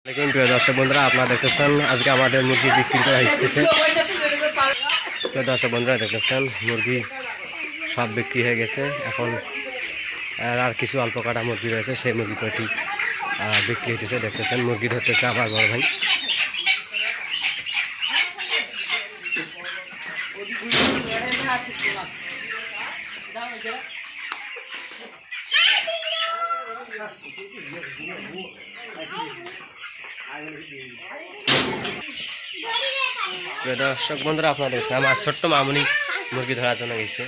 দেখুন প্রিয় দর্শক বন্ধুরা, আপনারা দেখতেছেন আজকে আমাদের মুরগি বিক্রি করা হচ্ছে। প্রিয় দর্শক বন্ধুরা দেখতেছেন মুরগি সব বিক্রি হয়ে গেছে। এখন আর কিছু অল্প কাটা মুরগি রয়েছে, সেই মুরগি কয়টি বিক্রি হতেছে। দেখতেছেন মুরগি ধরতেছে আমার বড় ভাই। প্রিয় দর্শক বন্ধুরা আপনারা দেখছেন আমার ছোট্ট মামুনি মুরগি ধরার জন্য গেছে।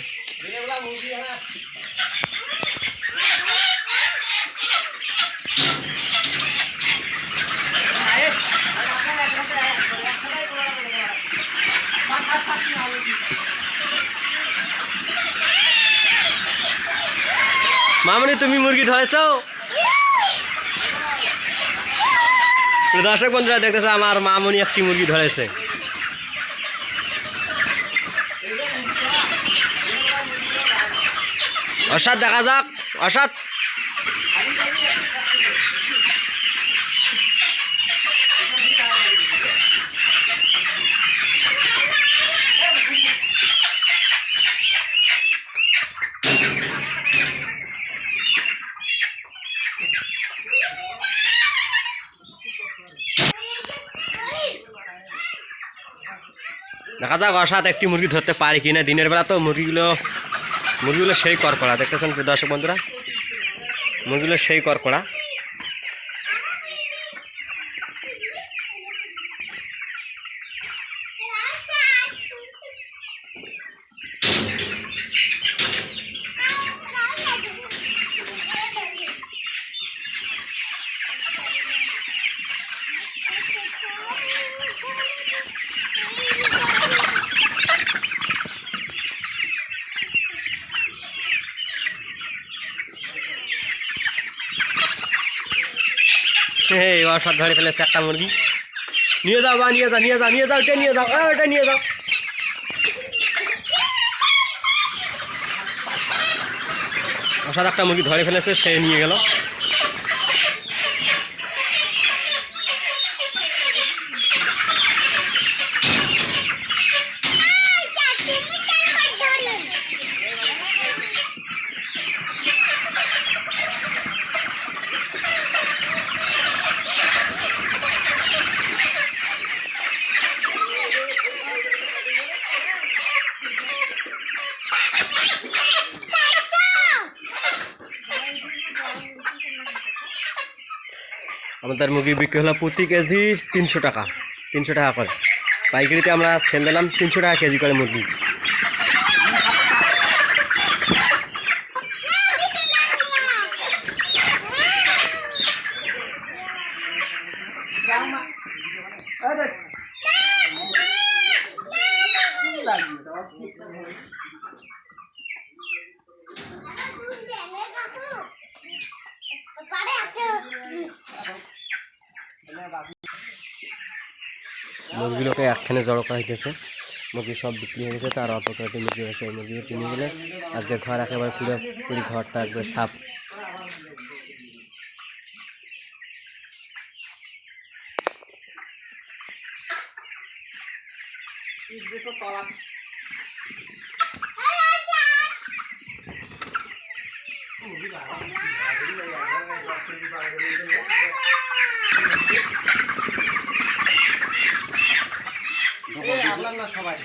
মামুনি তুমি মুরগি ধরেছো? দর্শক বন্ধুরা দেখতেছে আমার মামুনি একটি মুরগি ধরেছে। অসাদ দেখা যাক, অসাদ। দেখা যাক অসাদ একটি মুরগি ধরতে পারি কিনা। দিনের বেলা তো মুরগিগুলো সেই করকড়া। দেখতেছেন দর্শক বন্ধুরা, মুরগিগুলো সেই করকড়া। অসাদ ধরে ফেলেছে একটা মুরগি। নিয়ে যাও বা নিয়ে যাও, নিয়ে যাও, নিয়ে যাও, ওটা নিয়ে যাও, ওটা নিয়ে যাও। অসাদ একটা মুরগি ধরে ফেলেছে, সে নিয়ে গেল। আমাদের মুরগি বিক্রি হলো প্রতি কেজি 300 টাকা, 300 টাকা করে। পাইকারিতে আমরা সেল দিলাম 300 টাকা কেজি করে মুরগি। মুরগিগুলোকে একখানে জড়ো করা হইতেছে। মুরগি সব বিক্রি হয়ে গেছে, তার অল্প কয়েকটি মুরগি হয়েছে। এই মুরগিগুলো কিনে গেলে আজকে ঘর একেবারে পুরো ঘরটা একবারে সাফ। সবাই